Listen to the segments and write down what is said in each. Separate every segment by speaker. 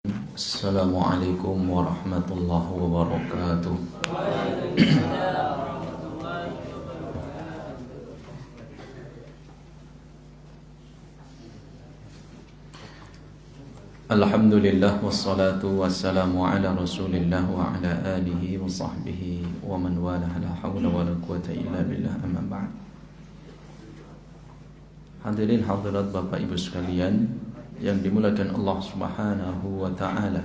Speaker 1: Assalamualaikum warahmatullahi wabarakatuh. Alhamdulillah wassalatu wassalamu ala rasulillah wa ala alihi wa sahbihi wa man walah, la hawla wa la quwata illa billah, amma ba'd. Hadirin hadirat Bapak Ibu sekalian yang dimuliakan Allah Subhanahu wa taala.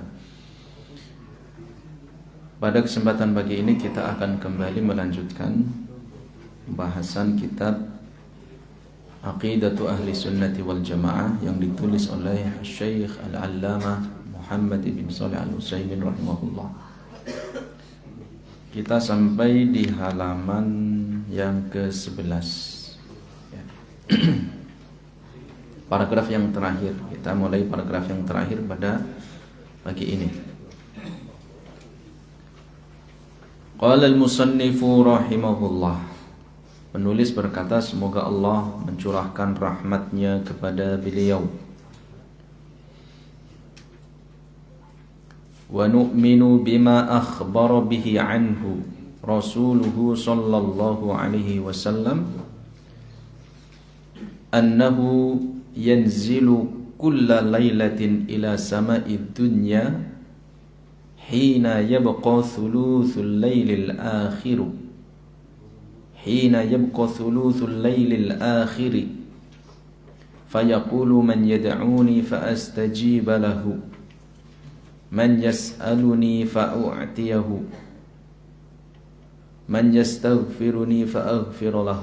Speaker 1: Pada kesempatan pagi ini kita akan kembali melanjutkan pembahasan kitab Aqidatu Ahli Sunnati wal Jamaah yang ditulis oleh Syekh Al-Allamah Muhammad ibn Shalih Al-Utsaimin rahimahullah. Kita sampai di halaman yang ke-11 ya. Paragraf yang terakhir. Kita mulai paragraf yang terakhir pada pagi ini. Qala al-musannifu rahimahullah. Penulis berkata, semoga Allah mencurahkan rahmatnya kepada beliau. Wa nu'minu bima akhbara bihi anhu rasuluhu sallallahu alaihi wasallam annahu yanzilu kulla laylatin ila sama'id dunya hina yabqa thuluthul laylil akhiru حين يبقى ثلوث الليل الآخر فيقول من يدعوني فأستجيب له من يسألني فأعطيه من يستغفرني فأغفر له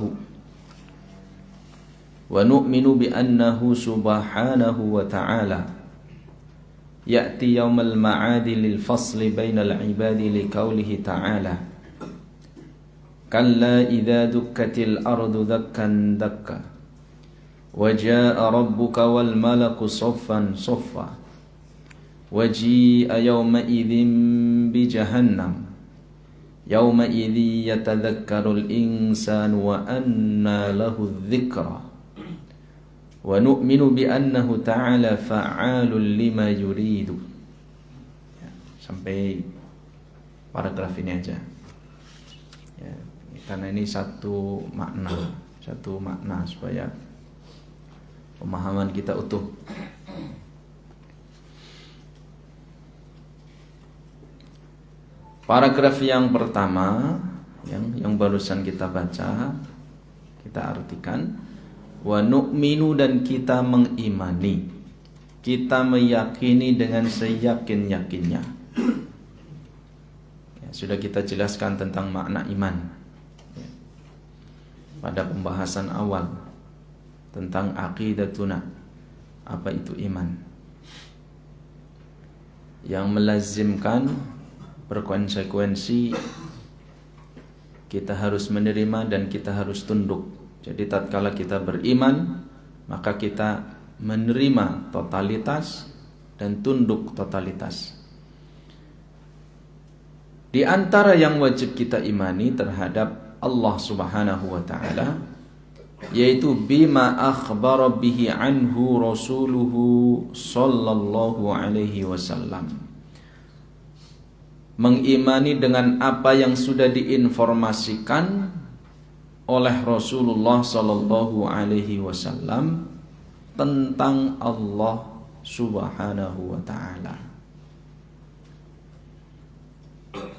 Speaker 1: ونؤمن بأنه سبحانه وتعالى يأتي يوم المعاد للفصل بين العباد لقوله تعالى كلا إذا دكت الأرض دكا دكا وجاء ربك والملك صفا صفا وجيء يومئذ بجهنم يومئذ يتذكر الإنسان وأنى له الذكرى ونؤمن بأنه تعالى فعال لما يريد. Sampai paragraf ini aja ya. Karena ini satu makna supaya pemahaman kita utuh. Paragraf yang pertama yang barusan kita baca, kita artikan, wa nu'minu, dan kita mengimani, kita meyakini dengan seyakin-yakinnya. Ya, sudah kita jelaskan tentang makna iman pada pembahasan awal tentang aqidatuna, apa itu iman, yang melazimkan berkonsekuensi kita harus menerima dan kita harus tunduk. Jadi tatkala kita beriman, maka kita menerima totalitas dan tunduk totalitas. Di antara yang wajib kita imani terhadap Allah Subhanahu wa ta'ala yaitu bima akhbara bihi anhu rasuluhu sallallahu alaihi wasallam, mengimani dengan apa yang sudah diinformasikan oleh Rasulullah sallallahu alaihi wasallam tentang Allah Subhanahu wa ta'ala.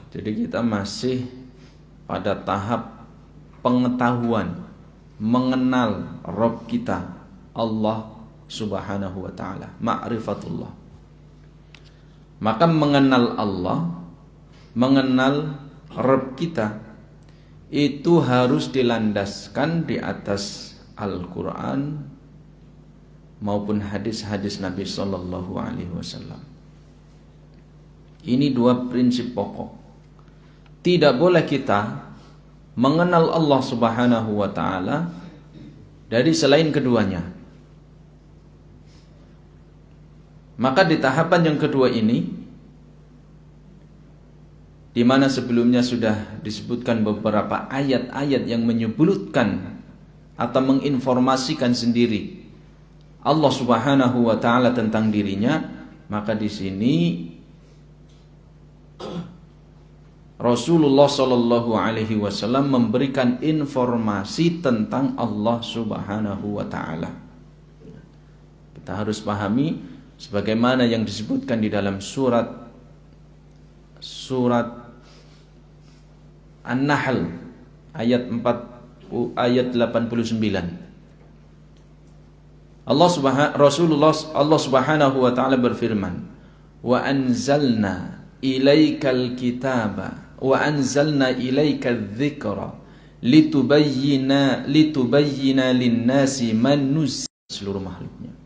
Speaker 1: Jadi kita masih pada tahap pengetahuan, mengenal Rabb kita, Allah Subhanahu wa ta'ala, ma'rifatullah. Maka mengenal Allah, mengenal Rabb kita, itu harus dilandaskan di atas Al-Quran maupun hadis-hadis Nabi Sallallahu Alaihi Wasallam. Ini dua prinsip pokok. Tidak boleh kita mengenal Allah Subhanahu wa ta'ala dari selain keduanya. Maka di tahapan yang kedua ini, di mana sebelumnya sudah disebutkan beberapa ayat-ayat yang menyebutkan atau menginformasikan sendiri Allah Subhanahu wa ta'ala tentang dirinya, Maka di sini Rasulullah Shallallahu Alaihi Wasallam memberikan informasi tentang Allah Subhanahu Wa Taala. Kita harus pahami sebagaimana yang disebutkan di dalam surat An-Nahl ayat 89. Allah Subhanahu wa taala berfirman, "Wa anzalna ilaikal kitaba wa anzalna ilaikadz dzikra litubayyina lin-nasi man nuzzila," seluruh makhluknya.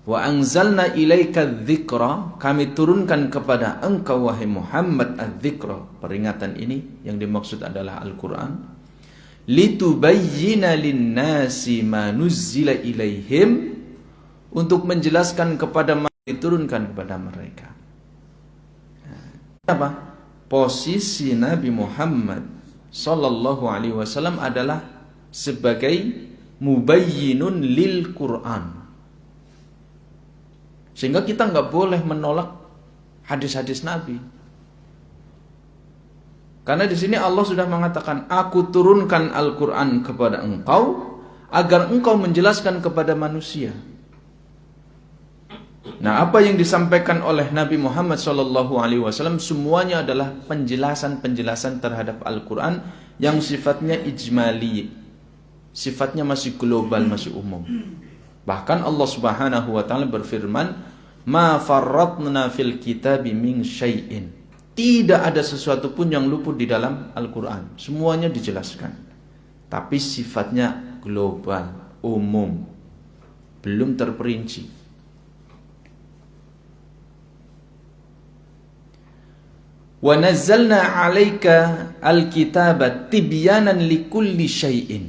Speaker 1: Wa anzalna ilaikadz dzikra, kami turunkan kepada engkau wahai Muhammad adz-dzikra, peringatan ini yang dimaksud adalah Al-Qur'an. Litubayyina lin-nasi ma nuzzila ilaihim, untuk menjelaskan kepada mereka, diturunkan kepada mereka. Apa? Posisi Nabi Muhammad sallallahu alaihi wasallam adalah sebagai mubayyinun lil Quran. Sehingga kita nggak boleh menolak hadis-hadis Nabi. Karena di sini Allah sudah mengatakan, aku turunkan Al-Quran kepada engkau agar engkau menjelaskan kepada manusia. Nah, apa yang disampaikan oleh Nabi Muhammad SAW semuanya adalah penjelasan-penjelasan terhadap Al-Quran yang sifatnya ijmali, sifatnya masih global, masih umum. Bahkan Allah Subhanahu wa taala berfirman, "Ma farratna fil kitabi min syai'in." Tidak ada sesuatu pun yang luput di dalam Al-Quran. Semuanya dijelaskan. Tapi sifatnya global, umum, belum terperinci. Wa nazzalna 'alaika al-kitaba tibyanan likulli syai'in.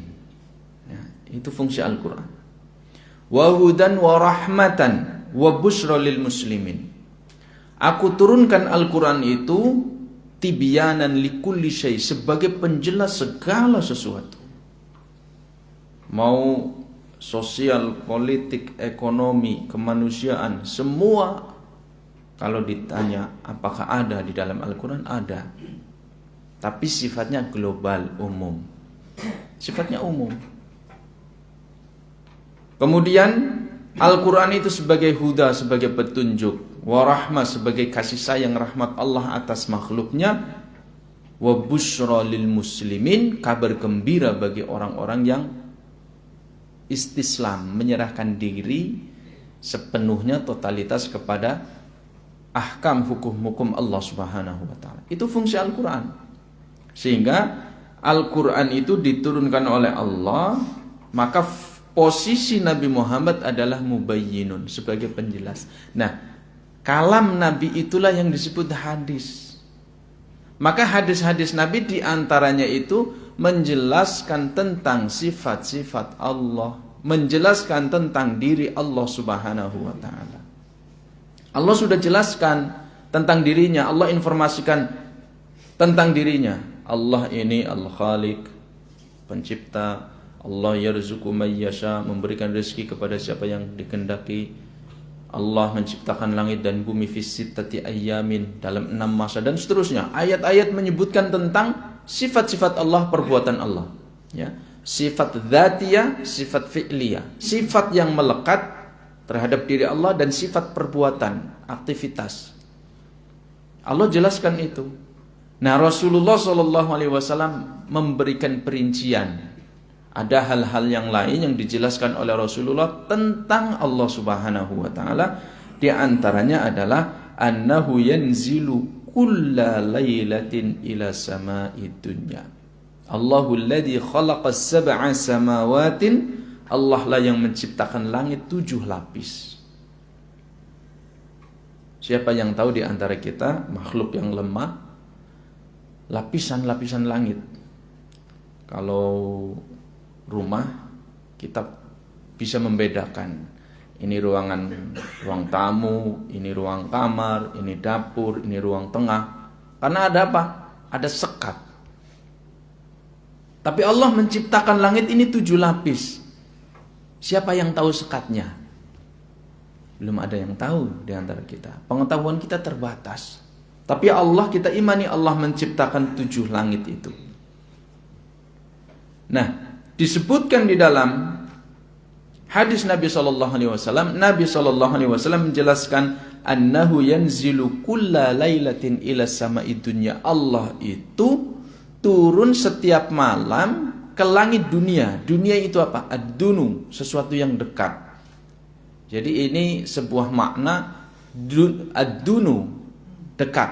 Speaker 1: Ya, itu fungsi Al-Quran. Wa hudan wa rahmatan wa busyra lil muslimin. Aku turunkan Al-Quran itu tibyanan likulli syai', sebagai penjelas segala sesuatu. Mau sosial, politik, ekonomi, kemanusiaan, semua kalau ditanya apakah ada di dalam Al-Quran, ada. Tapi sifatnya global, umum. Sifatnya umum. Kemudian Al-Quran itu sebagai huda, sebagai petunjuk, warahmah, sebagai kasih sayang rahmat Allah atas makhluknya, wa busyra lil muslimin, kabar gembira bagi orang-orang yang istislam, menyerahkan diri sepenuhnya, totalitas kepada ahkam hukum-hukum Allah Subhanahu wa taala. Itu fungsi Al-Quran. Sehingga Al-Quran itu diturunkan oleh Allah, maka posisi Nabi Muhammad adalah mubayyinun, sebagai penjelas. Nah, kalam Nabi itulah yang disebut hadis. Maka hadis-hadis Nabi diantaranya itu menjelaskan tentang sifat-sifat Allah, menjelaskan tentang diri Allah Subhanahu wa ta'ala. Allah sudah jelaskan tentang dirinya, Allah informasikan tentang dirinya. Allah ini Al-Khaliq, pencipta. Allah yarzuqu may yasha, memberikan rezeki kepada siapa yang dikehendaki. Allah menciptakan langit dan bumi fi sittati ayyamin, dalam 6 masa, dan seterusnya. Ayat-ayat menyebutkan tentang sifat-sifat Allah, perbuatan Allah, ya. Sifat dzatiyah, sifat fi'liyah, sifat yang melekat terhadap diri Allah, dan sifat perbuatan, aktivitas. Allah jelaskan itu. Nah, Rasulullah SAW memberikan perincian. Ada hal-hal yang lain yang dijelaskan oleh Rasulullah tentang Allah Subhanahu wa taala. Di antaranya adalah annahu yanzilu kulla lailatin ila sama'id dunya. Allahul ladzi khalaqas sab'a samawatin. Allah lah yang menciptakan langit 7 lapis. Siapa yang tahu di antara kita, makhluk yang lemah, lapisan-lapisan langit. Kalau rumah, kita bisa membedakan, ini ruang tamu, ini ruang kamar, ini dapur, ini ruang tengah. Karena ada apa? Ada sekat. Tapi Allah menciptakan langit ini 7 lapis. Siapa yang tahu sekatnya? Belum ada yang tahu di antara kita. Pengetahuan kita terbatas. Tapi Allah, kita imani Allah menciptakan 7 langit itu. Nah, disebutkan di dalam hadis Nabi SAW, Nabi SAW menjelaskan annahu yanzilu kulla lailatin ila sama'i dunya. Allah itu turun setiap malam ke langit dunia. Dunia itu apa? Ad-dunu, sesuatu yang dekat. Jadi ini sebuah makna ad-dunu, dekat.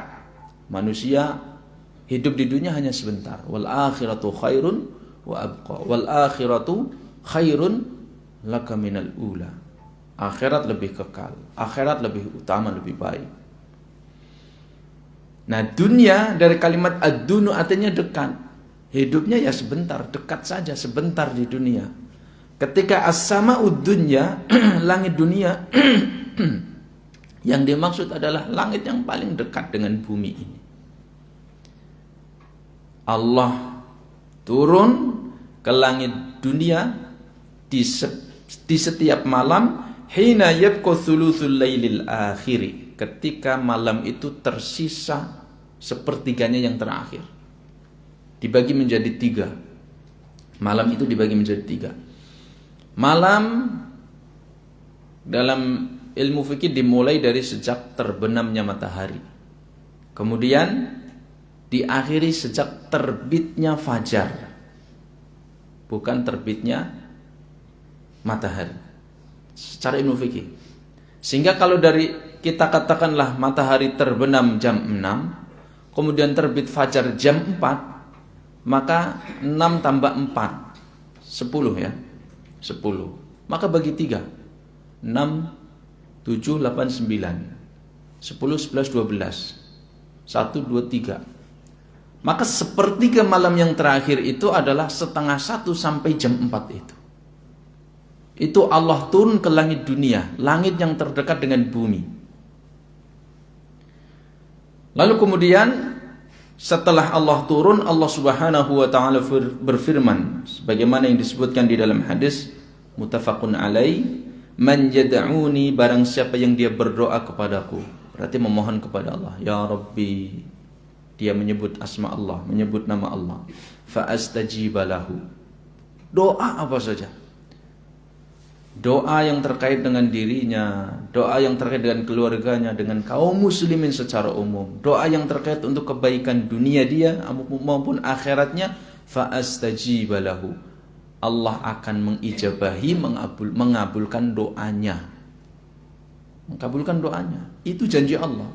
Speaker 1: Manusia hidup di dunia hanya sebentar. Wal akhiratu khairun wa abqa. Wal akhiratu khairun laka minal ula. Akhirat lebih kekal, akhirat lebih utama, lebih baik. Nah, dunia dari kalimat ad-dunu artinya dekat. Hidupnya ya sebentar, dekat saja, sebentar di dunia. Ketika as-sama'ud dunya, langit dunia, yang dimaksud adalah langit yang paling dekat dengan bumi ini. Allah turun ke langit dunia di setiap malam, hina yabqa thuluthul lailil akhiri, ketika malam itu tersisa sepertiganya yang terakhir. Dibagi menjadi 3. Malam itu dibagi menjadi 3. Malam dalam ilmu fikih dimulai dari sejak terbenamnya matahari. Kemudian diakhiri sejak terbitnya fajar. Bukan terbitnya matahari. Secara ilmu fikih. Sehingga kalau dari kita katakanlah matahari terbenam jam 6, kemudian terbit fajar jam 4, maka 6 tambah 4 10 ya. 10. Maka bagi 3. 6 7 8 9. 10 11 12. 1 2 3. Maka sepertiga malam yang terakhir itu adalah setengah 1 sampai jam 4 itu. Itu Allah turun ke langit dunia, langit yang terdekat dengan bumi. Lalu kemudian setelah Allah turun, Allah Subhanahu wa taala berfirman sebagaimana yang disebutkan di dalam hadis muttafaqun alaih, man yad'uni, barang siapa yang dia berdoa kepadaku, berarti memohon kepada Allah, ya Rabbi, dia menyebut asma Allah, menyebut nama Allah, fa astajiba lahu. Doa apa saja, doa yang terkait dengan dirinya, doa yang terkait dengan keluarganya, dengan kaum muslimin secara umum, doa yang terkait untuk kebaikan dunia dia maupun akhiratnya, fa astajiba lahu, Allah akan mengijabahi, mengabulkan doanya. Mengabulkan doanya. Itu janji Allah.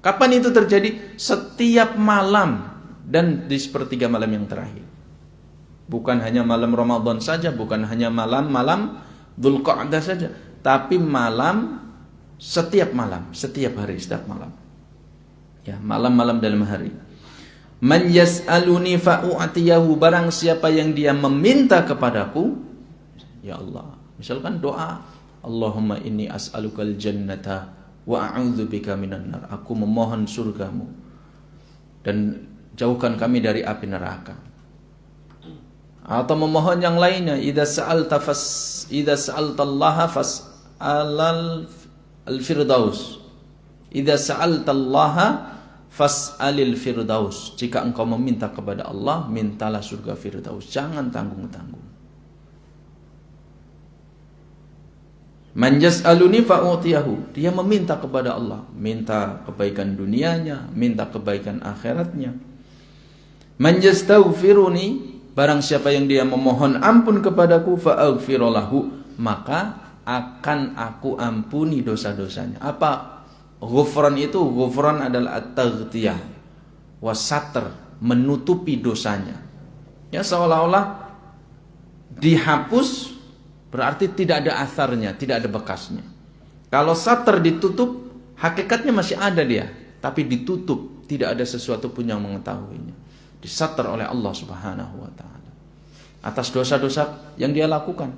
Speaker 1: Kapan itu terjadi? Setiap malam dan di sepertiga malam yang terakhir. Bukan hanya malam Ramadan saja, bukan hanya malam-malam Dzulqa'dah saja, tapi malam, setiap hari, setiap malam. Ya, malam-malam dalam hari. Man yas'aluni fa'u'tiyahu, barang siapa yang dia meminta kepadaku, ya Allah, misalkan doa, Allahumma inni as'alukal jannata wa a'udzubika minan nar, aku memohon surgamu dan jauhkan kami dari api neraka. Atau memohon yang lainnya, idza sa'altallaha fas'alal firdaus, idza sa'altallaha fas'alil firdaus, jika engkau meminta kepada Allah, mintalah surga firdaus, jangan tanggung-tanggung. Man yas'aluni fa'utiyahu, dia meminta kepada Allah, minta kebaikan dunianya, minta kebaikan akhiratnya. Man yastaghfiruni, barang siapa yang dia memohon ampun kepadaku, fa'aghfirullahu, maka akan aku ampuni dosa-dosanya. Apa ghufran itu? Ghufran adalah at-taghtiyah wasatr, menutupi dosanya. Ya, seolah-olah dihapus, berarti tidak ada asarnya, tidak ada bekasnya. Kalau satr ditutup, hakikatnya masih ada dia, tapi ditutup, tidak ada sesuatu pun yang mengetahuinya. Disatr oleh Allah Subhanahu wa taala atas dosa-dosa yang dia lakukan.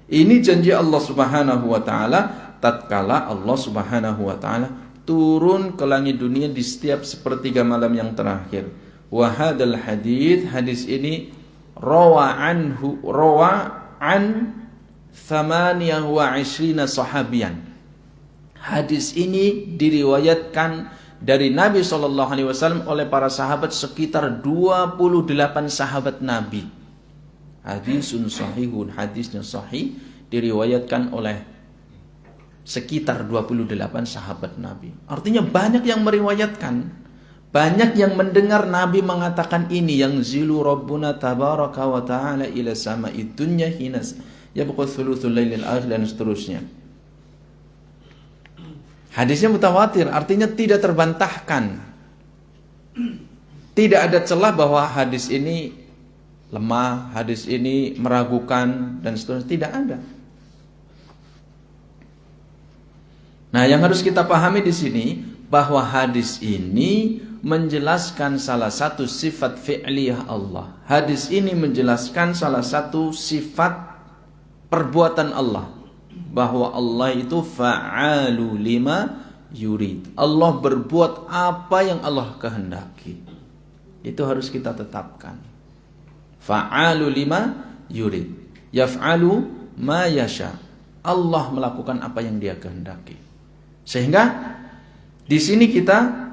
Speaker 1: Ini janji Allah Subhanahu wa taala tatkala Allah Subhanahu wa taala turun ke langit dunia di setiap sepertiga malam yang terakhir. Wa hadzal hadis ini rawa an 28 sahabiyan. Hadis ini diriwayatkan dari Nabi SAW oleh para sahabat sekitar 28 sahabat Nabi. Hadisun sahihun, hadisnya sahih, diriwayatkan oleh sekitar 28 sahabat Nabi. Artinya banyak yang meriwayatkan. Banyak yang mendengar Nabi mengatakan ini, yang zilu Rabbuna tabaraka wa ta'ala ila sama'id dunya hinas yabqa thuluthul lailil akhir, dan seterusnya. Hadisnya mutawatir, artinya tidak terbantahkan. Tidak ada celah bahwa hadis ini lemah, hadis ini meragukan, dan seterusnya. Tidak ada. Nah, yang harus kita pahami di sini bahwa hadis ini menjelaskan salah satu sifat fi'liyah Allah. Hadis ini menjelaskan salah satu sifat perbuatan Allah, bahwa Allah itu fa'alu lima yurid. Allah berbuat apa yang Allah kehendaki. Itu harus kita tetapkan. Fa'alu lima yurid. Yaf'alu ma yasha. Allah melakukan apa yang Dia kehendaki. Sehingga di sini kita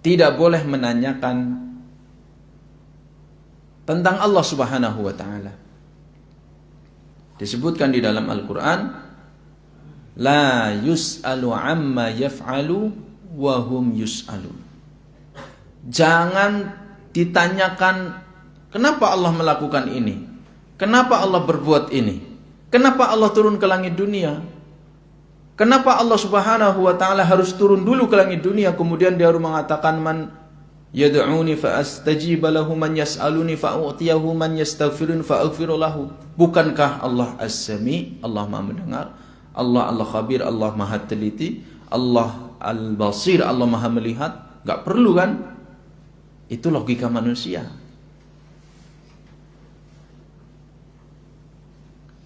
Speaker 1: tidak boleh menanyakan tentang Allah Subhanahu wa ta'ala. Disebutkan di dalam Al-Quran, la yus'alu amma yaf'alu wa hum yus'alun. Jangan ditanyakan kenapa Allah melakukan ini, kenapa Allah berbuat ini, kenapa Allah turun ke langit dunia, kenapa Allah Subhanahu wa ta'ala harus turun dulu ke langit dunia, kemudian Dia harus mengatakan man yad'uni fa astajiba lahu, man yas'aluni fa u'tiyahu, man yastaghfiruni fa aghfiru lahu. Bukankah Allah As-Sami, Allah Maha mendengar, Allah Al-Khabir, Allah Maha teliti, Allah Al-Basir, Allah Maha melihat? Gak perlu kan? Itu logika manusia.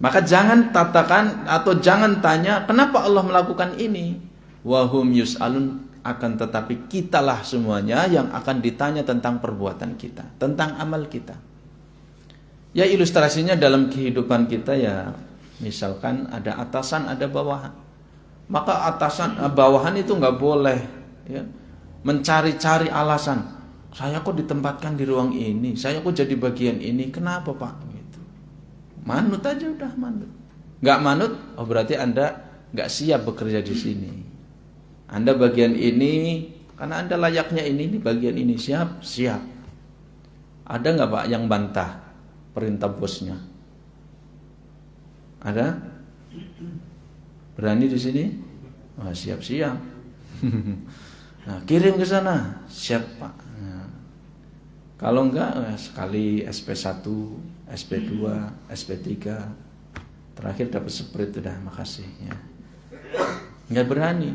Speaker 1: Maka jangan katakan atau jangan tanya kenapa Allah melakukan ini. Wahum yus'alun, akan tetapi kitalah semuanya yang akan ditanya tentang perbuatan kita, tentang amal kita. Ya, ilustrasinya dalam kehidupan kita ya, misalkan ada atasan, ada bawahan. Maka atasan bawahan itu nggak boleh ya, mencari-cari alasan. Saya kok ditempatkan di ruang ini, saya kok jadi bagian ini, kenapa Pak? Gitu. Manut aja udah, manut. Nggak manut, oh berarti Anda nggak siap bekerja di sini. Anda bagian ini karena Anda layaknya ini, di bagian ini, siap? Siap. Ada nggak Pak yang bantah perintah bosnya? Ada? Berani di sini? Oh, siap-siap. Nah, kirim ke sana, siap Pak. Nah, kalau enggak, sekali SP1, SP2, SP3, terakhir dapat sprint udah, makasih ya. Nggak berani.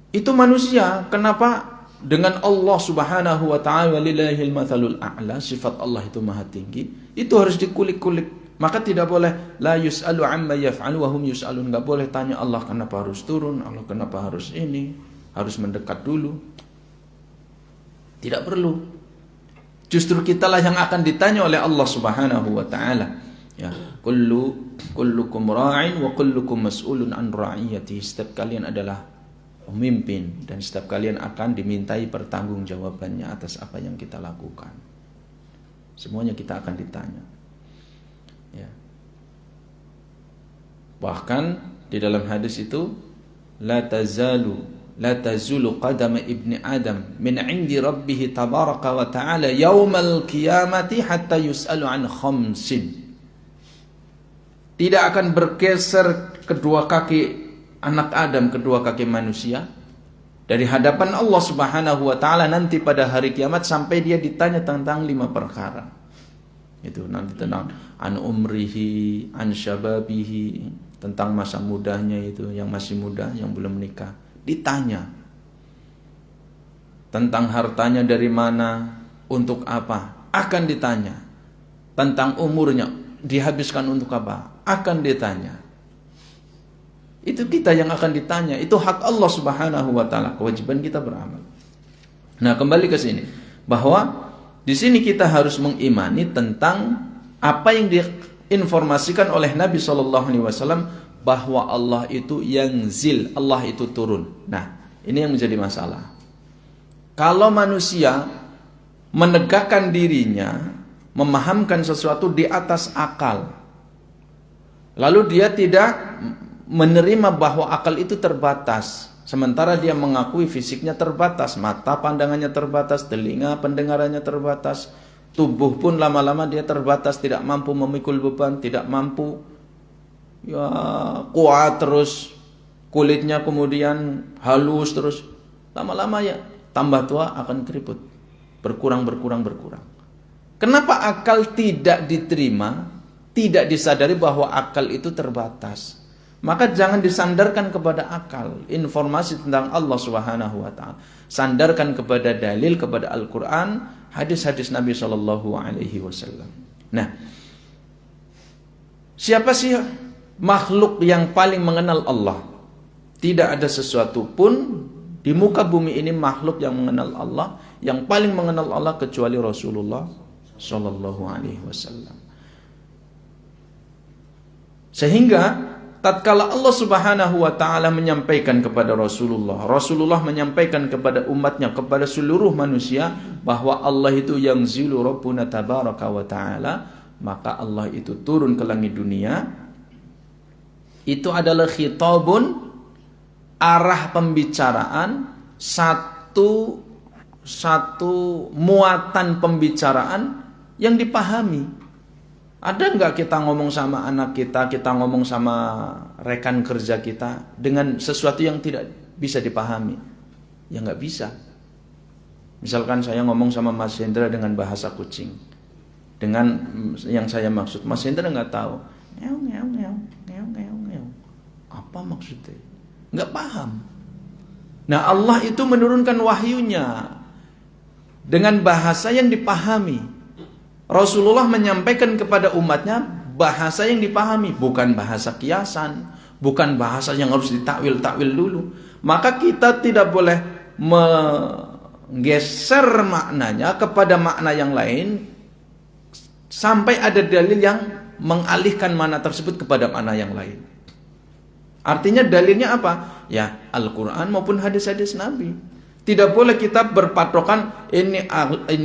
Speaker 1: Itu manusia. Kenapa? Dengan Allah Subhanahu wa ta'ala walillahil matsalul a'la, sifat Allah itu maha tinggi, itu harus dikulik-kulik. Maka tidak boleh la yus'alu amma yaf'alu wa hum yus'alun. Enggak boleh tanya Allah kenapa harus turun, Allah kenapa harus ini, harus mendekat dulu. Tidak perlu. Justru kitalah yang akan ditanya oleh Allah Subhanahu wa ta'ala. Ya, kullukum ra'in wa kullukum mas'ulun an ra'iyati. Setiap kalian adalah pemimpin dan setiap kalian akan dimintai pertanggungjawabannya atas apa yang kita lakukan. Semuanya kita akan ditanya. Ya. Bahkan di dalam hadis itu la tazulu qadama ibni adam min 'indi rabbih tabaraka wa ta'ala yaumal qiyamati hatta yus'alu an khamsin. Tidak akan bergeser kedua kaki anak Adam, kedua kaki manusia dari hadapan Allah Subhanahu wa ta'ala nanti pada hari kiamat sampai dia ditanya tentang 5 perkara. Itu nanti tentang an umrihi, an syababihi, tentang masa mudanya itu, yang masih muda, yang belum menikah, ditanya. Tentang hartanya dari mana, untuk apa, akan ditanya. Tentang umurnya, dihabiskan untuk apa, akan ditanya. Itu kita yang akan ditanya. Itu hak Allah Subhanahu wa ta'ala. Kewajiban kita beramal. Nah, kembali ke sini, bahwa di sini kita harus mengimani tentang apa yang diinformasikan oleh Nabi SAW bahwa Allah itu yanzil, Allah itu turun. Nah, ini yang menjadi masalah. Kalau manusia menegakkan dirinya, memahamkan sesuatu di atas akal, lalu dia tidak menerima bahwa akal itu terbatas, sementara dia mengakui fisiknya terbatas, mata pandangannya terbatas, telinga pendengarannya terbatas, tubuh pun lama-lama dia terbatas, tidak mampu memikul beban, tidak mampu ya kuat terus, kulitnya kemudian halus terus, lama-lama ya tambah tua akan keriput, berkurang. Kenapa akal tidak diterima, tidak disadari bahwa akal itu terbatas? Maka jangan disandarkan kepada akal informasi tentang Allah Subhanahu wa taala. Sandarkan kepada dalil, kepada Al-Qur'an, hadis-hadis Nabi sallallahu alaihi wasallam. Nah, siapa sih makhluk yang paling mengenal Allah? Tidak ada sesuatu pun di muka bumi ini makhluk yang mengenal Allah, yang paling mengenal Allah kecuali Rasulullah sallallahu alaihi wasallam. Sehingga tatkala Allah Subhanahu wa taala menyampaikan kepada Rasulullah menyampaikan kepada umatnya, kepada seluruh manusia bahwa Allah itu yang zilu Rabbuna tabaraka wa taala, maka Allah itu turun ke langit dunia. Itu adalah khitabun, arah pembicaraan, satu muatan pembicaraan yang dipahami. Ada enggak kita ngomong sama anak kita ngomong sama rekan kerja kita dengan sesuatu yang tidak bisa dipahami? Ya enggak bisa. Misalkan saya ngomong sama Mas Hendra dengan bahasa kucing, dengan yang saya maksud, Mas Hendra enggak tahu. Apa maksudnya? Enggak paham. Nah, Allah itu menurunkan wahyunya dengan bahasa yang dipahami. Rasulullah menyampaikan kepada umatnya bahasa yang dipahami, bukan bahasa kiasan, bukan bahasa yang harus ditakwil-takwil dulu. Maka kita tidak boleh menggeser maknanya kepada makna yang lain sampai ada dalil yang mengalihkan makna tersebut kepada makna yang lain. Artinya dalilnya apa? Ya, Al-Quran maupun hadis-hadis Nabi. Tidak boleh kita berpatokan ini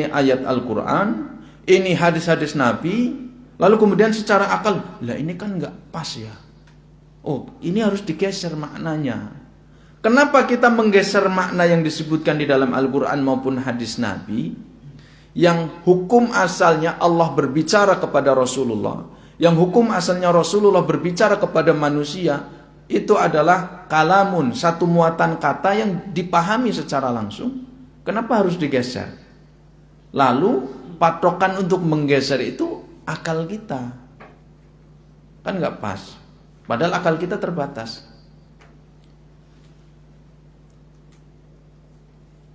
Speaker 1: ayat Al-Quran, ini hadis-hadis Nabi, lalu kemudian secara akal, lah ini kan nggak pas ya. Oh, ini harus digeser maknanya. Kenapa kita menggeser makna yang disebutkan di dalam Al-Quran maupun hadis Nabi, yang hukum asalnya Allah berbicara kepada Rasulullah, yang hukum asalnya Rasulullah berbicara kepada manusia, itu adalah kalamun, satu muatan kata yang dipahami secara langsung. Kenapa harus digeser? Lalu patokan untuk menggeser itu akal kita, kan nggak pas. Padahal akal kita terbatas.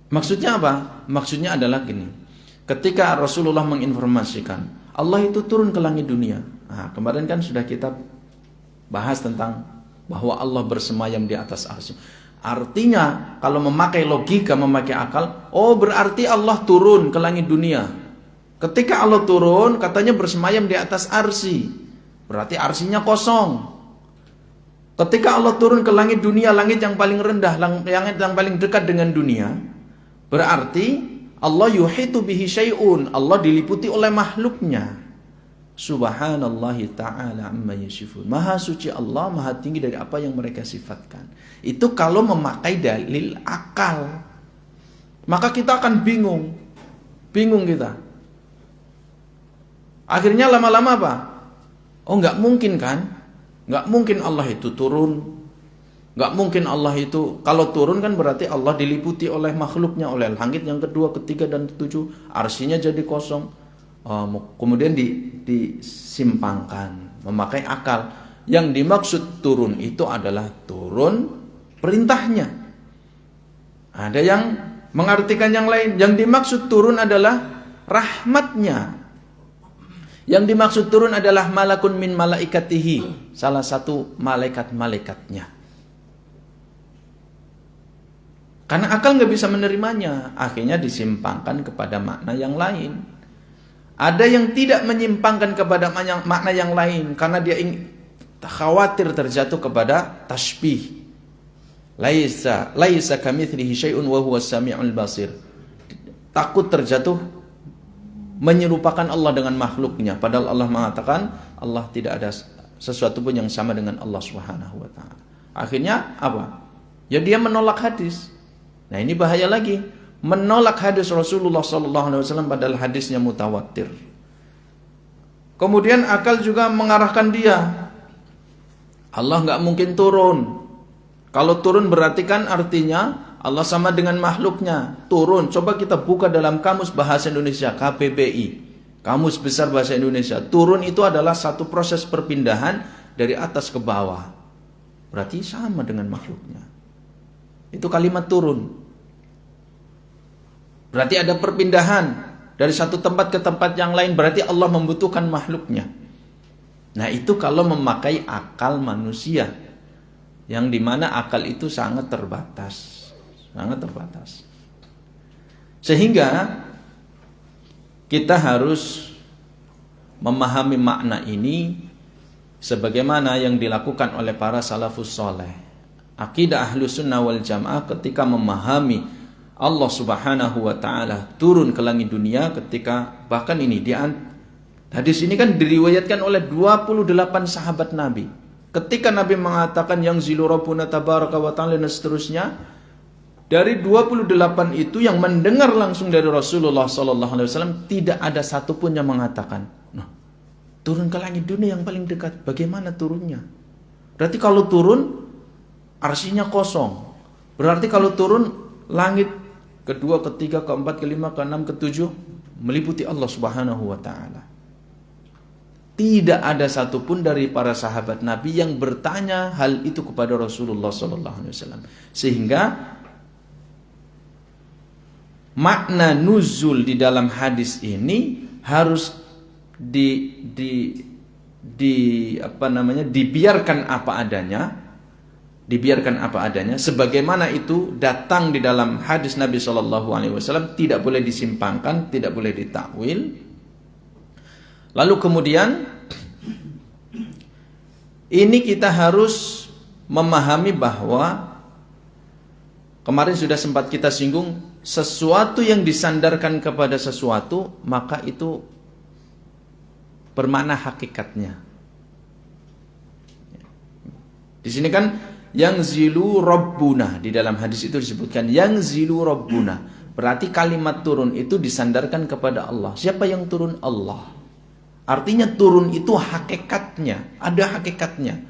Speaker 1: Maksudnya apa? Maksudnya adalah gini. Ketika Rasulullah menginformasikan Allah itu turun ke langit dunia. Nah, kemarin kan sudah kita bahas tentang bahwa Allah bersemayam di atas arsy. Artinya kalau memakai logika, memakai akal, oh berarti Allah turun ke langit dunia. Ketika Allah turun, katanya bersemayam di atas arsy, berarti arsinya kosong. Ketika Allah turun ke langit dunia, langit yang paling rendah, langit yang paling dekat dengan dunia, berarti Allah yuhitu bihi syai'un, Allah diliputi oleh makhluknya. Subhanallahi ta'ala amma yasifun. Maha suci Allah, maha tinggi dari apa yang mereka sifatkan. Itu kalau memakai dalil akal. Maka kita akan bingung. Bingung kita. Akhirnya lama-lama apa? Oh, nggak mungkin kan? Nggak mungkin Allah itu turun. Nggak mungkin Allah itu, kalau turun kan berarti Allah diliputi oleh makhluknya, oleh langit yang kedua, ketiga, dan ketujuh. Arsinya jadi kosong. Kemudian disimpangkan, memakai akal. Yang dimaksud turun itu adalah turun perintahnya. Ada yang mengartikan yang lain. Yang dimaksud turun adalah rahmatnya. Yang dimaksud turun adalah malakun min malaikatihi, salah satu malaikat-malaikatnya. Karena akal nggak bisa menerimanya, akhirnya disimpangkan kepada makna yang lain. Ada yang tidak menyimpangkan kepada makna yang lain karena dia khawatir terjatuh kepada tashbih. Laisa kamitslihi syai'un wa huwas samiul basir. Takut terjatuh menyerupakan Allah dengan makhluknya, padahal Allah mengatakan Allah tidak ada sesuatu pun yang sama dengan Allah Subhanahu wa taala. Akhirnya apa? Ya dia menolak hadis. Nah, ini bahaya lagi. Menolak hadis Rasulullah sallallahu alaihi wasallam padahal hadisnya mutawatir. Kemudian akal juga mengarahkan dia. Allah nggak mungkin turun. Kalau turun berarti kan artinya Allah sama dengan makhluknya. Turun. Coba kita buka dalam Kamus Bahasa Indonesia, KBBI. Kamus Besar Bahasa Indonesia. Turun itu adalah satu proses perpindahan dari atas ke bawah. Berarti sama dengan makhluknya. Itu kalimat turun. Berarti ada perpindahan dari satu tempat ke tempat yang lain. Berarti Allah membutuhkan makhluknya. Nah, itu kalau memakai akal manusia, yang dimana akal itu sangat terbatas. Sangat terbatas. Sehingga kita harus memahami makna ini sebagaimana yang dilakukan oleh para salafus soleh. Akidah Ahlus Sunnah wal Jamaah ketika memahami Allah Subhanahu wa taala turun ke langit dunia, ketika bahkan ini hadis ini kan diriwayatkan oleh 28 sahabat Nabi. Ketika Nabi mengatakan yang zilu rabbuna tabaraka wa ta'ala dan seterusnya, dari 28 itu yang mendengar langsung dari Rasulullah sallallahu alaihi wasallam tidak ada satupun yang mengatakan, "Nah, turun ke langit dunia yang paling dekat, bagaimana turunnya?" Berarti kalau turun arsinya kosong. Berarti kalau turun langit kedua, ketiga, keempat, kelima, keenam, ketujuh meliputi Allah Subhanahu wa taala. Tidak ada satupun dari para sahabat Nabi yang bertanya hal itu kepada Rasulullah sallallahu alaihi wasallam. Sehingga makna nuzul di dalam hadis ini harus dibiarkan apa adanya. Dibiarkan apa adanya, sebagaimana itu datang di dalam hadis Nabi Shallallahu Alaihi Wasallam, tidak boleh disimpangkan, tidak boleh ditakwil. Lalu kemudian ini kita harus memahami bahwa kemarin sudah sempat kita singgung, sesuatu yang disandarkan kepada sesuatu maka itu bermakna hakikatnya. Di sini kan yang zilu rabbuna, di dalam hadis itu disebutkan yang zilu rabbuna, berarti kalimat turun itu disandarkan kepada Allah. Siapa yang turun? Allah. Artinya turun itu hakikatnya, ada hakikatnya.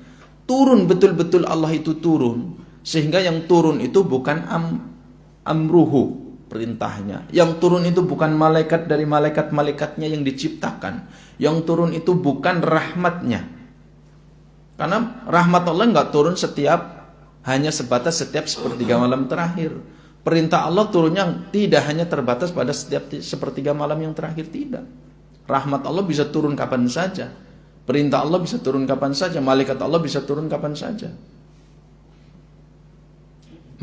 Speaker 1: Turun betul-betul Allah itu turun, sehingga yang turun itu bukan amruhu, perintahnya. Yang turun itu bukan malaikat dari malaikat-malaikatnya yang diciptakan. Yang turun itu bukan rahmatnya. Karena rahmat Allah nggak turun hanya sebatas setiap sepertiga malam terakhir. Perintah Allah turunnya tidak hanya terbatas pada setiap sepertiga malam yang terakhir, tidak. Rahmat Allah bisa turun kapan saja. Perintah Allah bisa turun kapan saja. Malaikat Allah bisa turun kapan saja.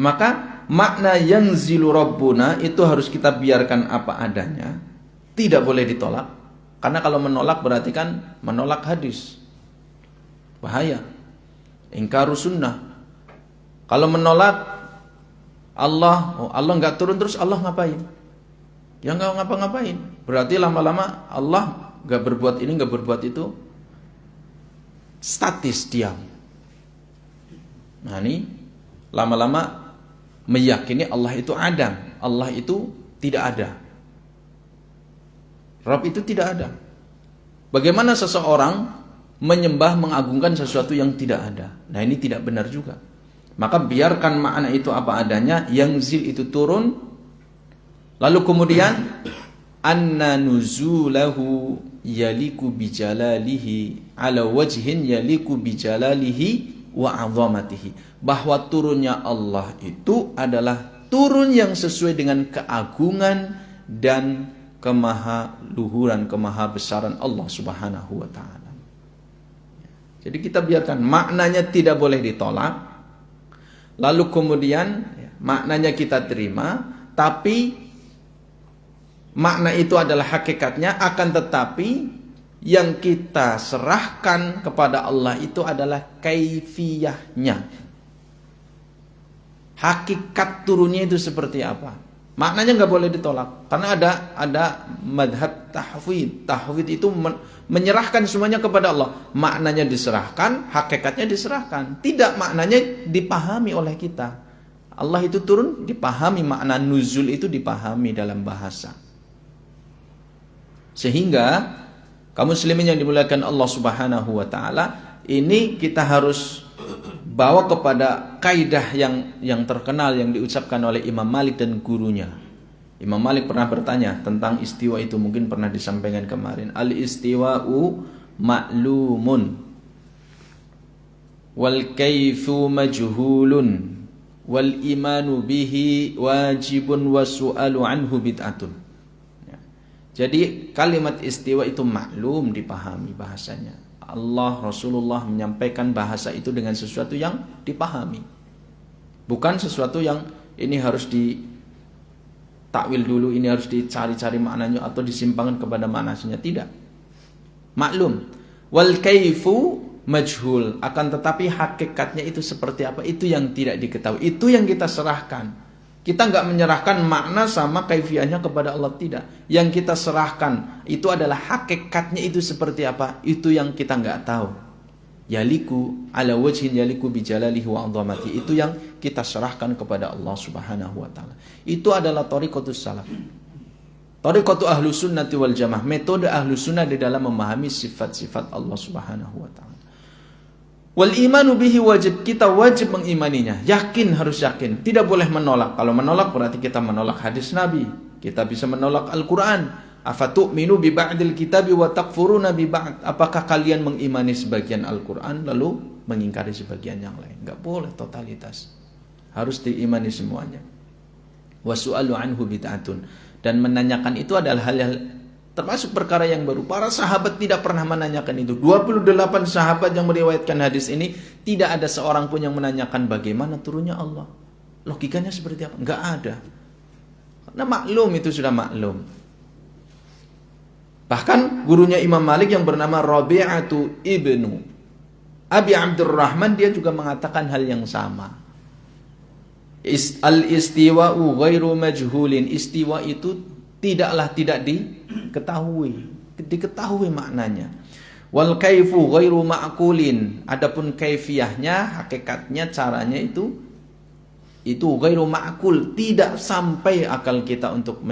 Speaker 1: Maka makna yang zilu rabbuna itu harus kita biarkan apa adanya. Tidak boleh ditolak. Karena kalau menolak berarti kan menolak hadis. Bahaya. Ingkaru sunnah. Kalau menolak Allah nggak turun, terus Allah ngapain? Ya nggak ngapa-ngapain. Berarti lama-lama Allah nggak berbuat ini, nggak berbuat itu. Statis, diam. Nah ini lama-lama meyakini Allah itu adam. Allah itu tidak ada. Rabb itu tidak ada. Bagaimana seseorang menyembah, mengagungkan sesuatu yang tidak ada? Nah ini tidak benar juga. Maka biarkan makna itu apa adanya. Yang zil itu turun. Lalu kemudian anna nuzulahu yaliku bijalalihi ala wajhin yaliku bijalalihi wa azamatihi. Bahwa turunnya Allah itu adalah turun yang sesuai dengan keagungan dan kemahaluhuran, kemahabesaran Allah Subhanahu wa ta'ala. Jadi kita biarkan maknanya tidak boleh ditolak. Lalu kemudian maknanya kita terima, tapi makna itu adalah hakikatnya, akan tetapi yang kita serahkan kepada Allah itu adalah kaifiyahnya. Hakikat turunnya itu seperti apa? Maknanya nggak boleh ditolak, karena ada madhab tahwid. Tahwid itu menyerahkan semuanya kepada Allah. Maknanya diserahkan, hakikatnya diserahkan. Tidak, maknanya dipahami oleh kita. Allah itu turun, dipahami, makna nuzul itu dipahami dalam bahasa. Sehingga kaum muslimin yang dimuliakan Allah Subhanahu wa taala, ini kita harus bawa kepada kaidah yang terkenal yang diucapkan oleh Imam Malik dan gurunya. Imam Malik pernah bertanya tentang istiwa itu, mungkin pernah disampaikan kemarin. Al-istiwa'u ma'lumun wal kaifu majhulun wal imanu bihi wajibun wa su'alu anhu bid'atun. Jadi kalimat istiwa itu maklum, dipahami bahasanya. Allah, Rasulullah menyampaikan bahasa itu dengan sesuatu yang dipahami. Bukan sesuatu yang ini harus ditakwil dulu, ini harus dicari-cari maknanya atau disimpangkan kepada maknanya. Tidak. Maklum. Wal kaifu majhul. Akan tetapi hakikatnya itu seperti apa, itu yang tidak diketahui. Itu yang kita serahkan. Kita nggak menyerahkan makna sama kaifiyahnya kepada Allah, tidak. Yang kita serahkan itu adalah hakikatnya itu seperti apa, itu yang kita nggak tahu. Yaliku ala wajhin yaliku bijalalihi wa azamati, itu yang kita serahkan kepada Allah Subhanahu wa taala. Itu adalah thariqatus salaf. Thariqatu ahlus sunnati wal jamaah, metode ahlus sunnah di dalam memahami sifat-sifat Allah Subhanahu wa taala. Wal imanu bihi wajib, kita wajib mengimaninya. Yakin, harus yakin. Tidak boleh menolak. Kalau menolak berarti kita menolak hadis Nabi. Kita bisa menolak Al-Quran. Afatu'minu bi ba'dil kitabi wa takfuruna bi ba'd. Apakah kalian mengimani sebagian Al-Quran lalu mengingkari sebagian yang lain? Enggak boleh totalitas. Harus diimani semuanya. Wa su'alu anhu bid'atun. Dan menanyakan itu adalah hal-hal termasuk perkara yang baru. Para sahabat tidak pernah menanyakan itu. 28 sahabat yang meriwayatkan hadis ini, tidak ada seorang pun yang menanyakan bagaimana turunnya Allah. Logikanya seperti apa? Enggak ada. Karena maklum, itu sudah maklum. Bahkan gurunya Imam Malik yang bernama Rabi'atu ibnu Abi Abdurrahman, dia juga mengatakan hal yang sama. Al-istiwa'u ghairu majhulin. Istiwa itu tidaklah tidak diketahui maknanya. Wal kaifu ghairu ma'qulin. Adapun kaifiyahnya, hakikatnya, caranya itu ghairu ma'qul, tidak sampai akal kita untuk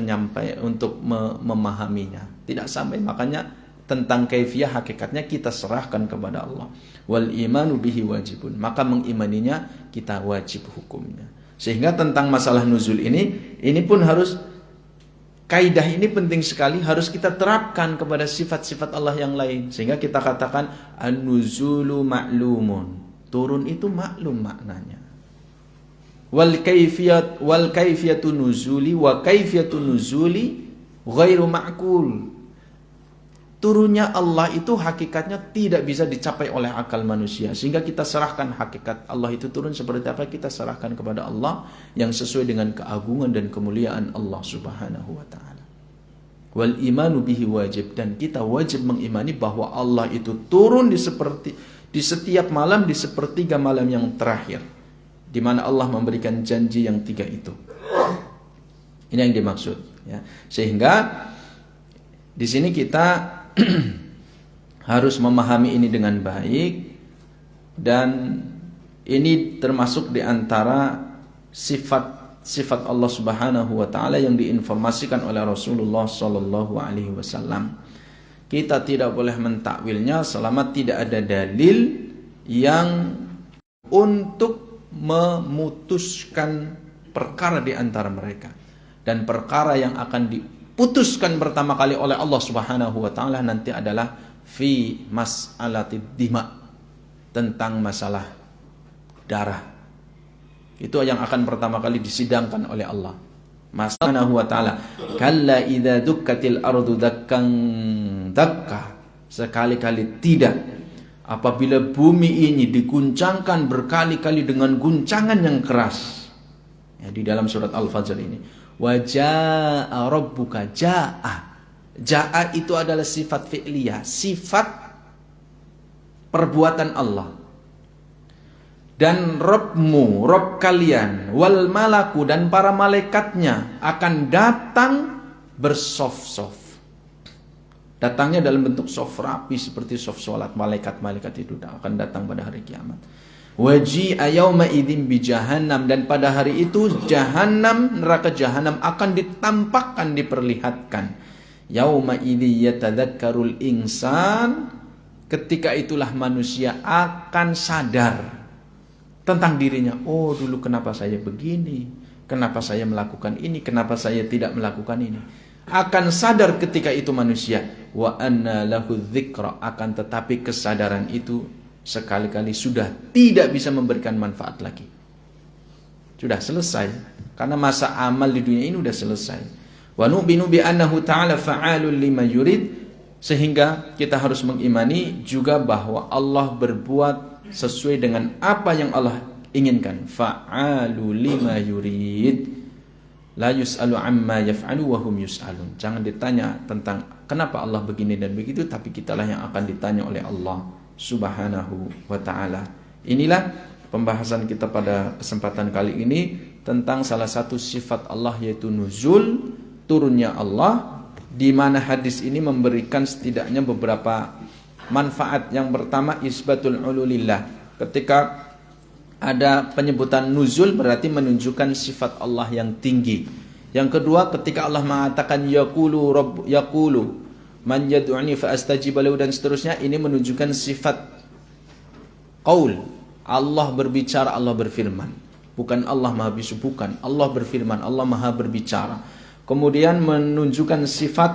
Speaker 1: memahaminya. Tidak sampai. Makanya tentang kaifiyah, hakikatnya kita serahkan kepada Allah. Wal imanu bihi wajibun. Maka mengimaninya kita wajib hukumnya. Sehingga tentang masalah nuzul ini pun harus, kaidah ini penting sekali, harus kita terapkan kepada sifat-sifat Allah yang lain. Sehingga kita katakan an-nuzulu ma'lumun. Turun itu maklum maknanya. Wal kaifiyatu nuzuli wa kaifiyatu nuzuli ghairu ma'qul. Turunnya Allah itu hakikatnya tidak bisa dicapai oleh akal manusia. Sehingga kita serahkan hakikat Allah itu turun seperti apa, kita serahkan kepada Allah yang sesuai dengan keagungan dan kemuliaan Allah Subhanahu wa taala. Wal imanu bihi wajib, dan kita wajib mengimani bahwa Allah itu turun di setiap malam, di sepertiga malam yang terakhir, di mana Allah memberikan janji yang 3 itu. Ini yang dimaksud, ya. Sehingga di sini kita harus memahami ini dengan baik, dan ini termasuk di antara sifat Allah Subhanahu wa taala yang diinformasikan oleh Rasulullah sallallahu alaihi wasallam. Kita tidak boleh mentakwilnya selama tidak ada dalil yang untuk memutuskan perkara di antara mereka. Dan perkara yang akan putuskan pertama kali oleh Allah Subhanahu wa taala nanti adalah fi mas'alatid dima, tentang masalah darah. Itu yang akan pertama kali disidangkan oleh Allah Subhanahu wa taala. Kalla idza dukkatil ardu dakkan dakka, sekali-kali tidak, apabila bumi ini diguncangkan berkali-kali dengan guncangan yang keras. Ya, di dalam surat Al-Fajr ini. Wa jaa rabbuka jaa. Jaa itu adalah sifat fi'liyah, sifat perbuatan Allah. Dan Rabbmu, Rabb kalian, wal malaku dan para malaikatnya akan datang bersaf-saf. Datangnya dalam bentuk saf rapi seperti saf salat. Malaikat-malaikat itu akan datang pada hari kiamat. Waji'a yauma idzin bi jahannam, dan pada hari itu jahannam, neraka jahannam akan ditampakkan, diperlihatkan. Yauma idzi yatadzakkarul insan, ketika itulah manusia akan sadar tentang dirinya. Oh, dulu kenapa saya begini? Kenapa saya melakukan ini? Kenapa saya tidak melakukan ini? Akan sadar ketika itu manusia. Wa anna lahu dzikra, akan tetapi kesadaran itu sekali-kali sudah tidak bisa memberikan manfaat lagi. Sudah selesai. Karena masa amal di dunia ini sudah selesai. Wa nu'minu bi annahu ta'ala fa'alul lima yurid, sehingga kita harus mengimani juga bahwa Allah berbuat sesuai dengan apa yang Allah inginkan. Fa'alul lima yurid. La yus'alu amma yaf'alu wa hum yus'alun. Jangan ditanya tentang kenapa Allah begini dan begitu, tapi kitalah yang akan ditanya oleh Allah Subhanahu wa ta'ala. Inilah pembahasan kita pada kesempatan kali ini tentang salah satu sifat Allah, yaitu nuzul, turunnya Allah, di mana hadis ini memberikan setidaknya beberapa manfaat. Yang pertama, isbatul ululillah. Ketika ada penyebutan nuzul berarti menunjukkan sifat Allah yang tinggi. Yang kedua, ketika Allah mengatakan yaqulu rabb yaqulu man yad'uni fa astajib lahu dan seterusnya, ini menunjukkan sifat qaul. Allah berbicara, Allah berfirman. Bukan Allah maha bisu, bukan. Allah berfirman, Allah maha berbicara. Kemudian menunjukkan sifat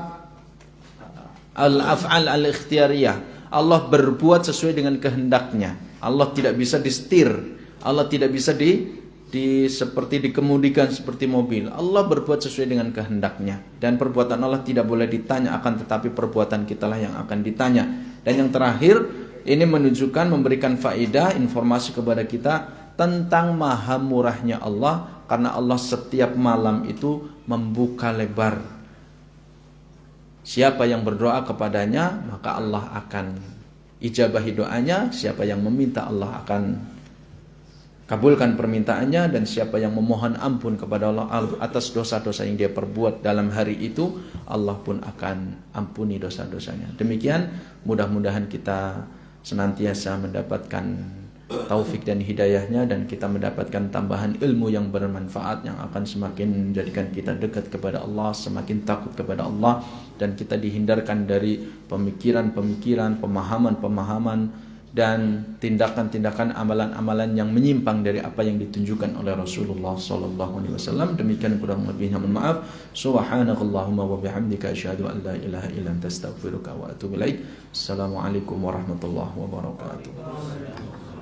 Speaker 1: al-af'al al-ikhtiyariyah. Allah berbuat sesuai dengan kehendaknya. Allah tidak bisa disetir. Allah tidak bisa seperti dikemudikan seperti mobil. Allah berbuat sesuai dengan kehendaknya. Dan perbuatan Allah tidak boleh ditanya, akan tetapi perbuatan kitalah yang akan ditanya. Dan yang terakhir, ini menunjukkan, memberikan faedah, informasi kepada kita tentang maha murahnya Allah. Karena Allah setiap malam itu membuka lebar. Siapa yang berdoa kepadanya, maka Allah akan ijabahi doanya. Siapa yang meminta, Allah akan kabulkan permintaannya. Dan siapa yang memohon ampun kepada Allah atas dosa-dosa yang dia perbuat dalam hari itu, Allah pun akan ampuni dosa-dosanya. Demikian, mudah-mudahan kita senantiasa mendapatkan taufik dan hidayahnya, dan kita mendapatkan tambahan ilmu yang bermanfaat, yang akan semakin menjadikan kita dekat kepada Allah, semakin takut kepada Allah, dan kita dihindarkan dari pemikiran-pemikiran, pemahaman-pemahaman, dan tindakan-tindakan, amalan-amalan yang menyimpang dari apa yang ditunjukkan oleh Rasulullah SAW. Demikian kurang lebihnya, mohon maaf. Subhanakallahumma wa bihamdika asyhadu an la ilaha illa anta astaghfiruka wa atubu ilaik. Assalamualaikum warahmatullahi wabarakatuh.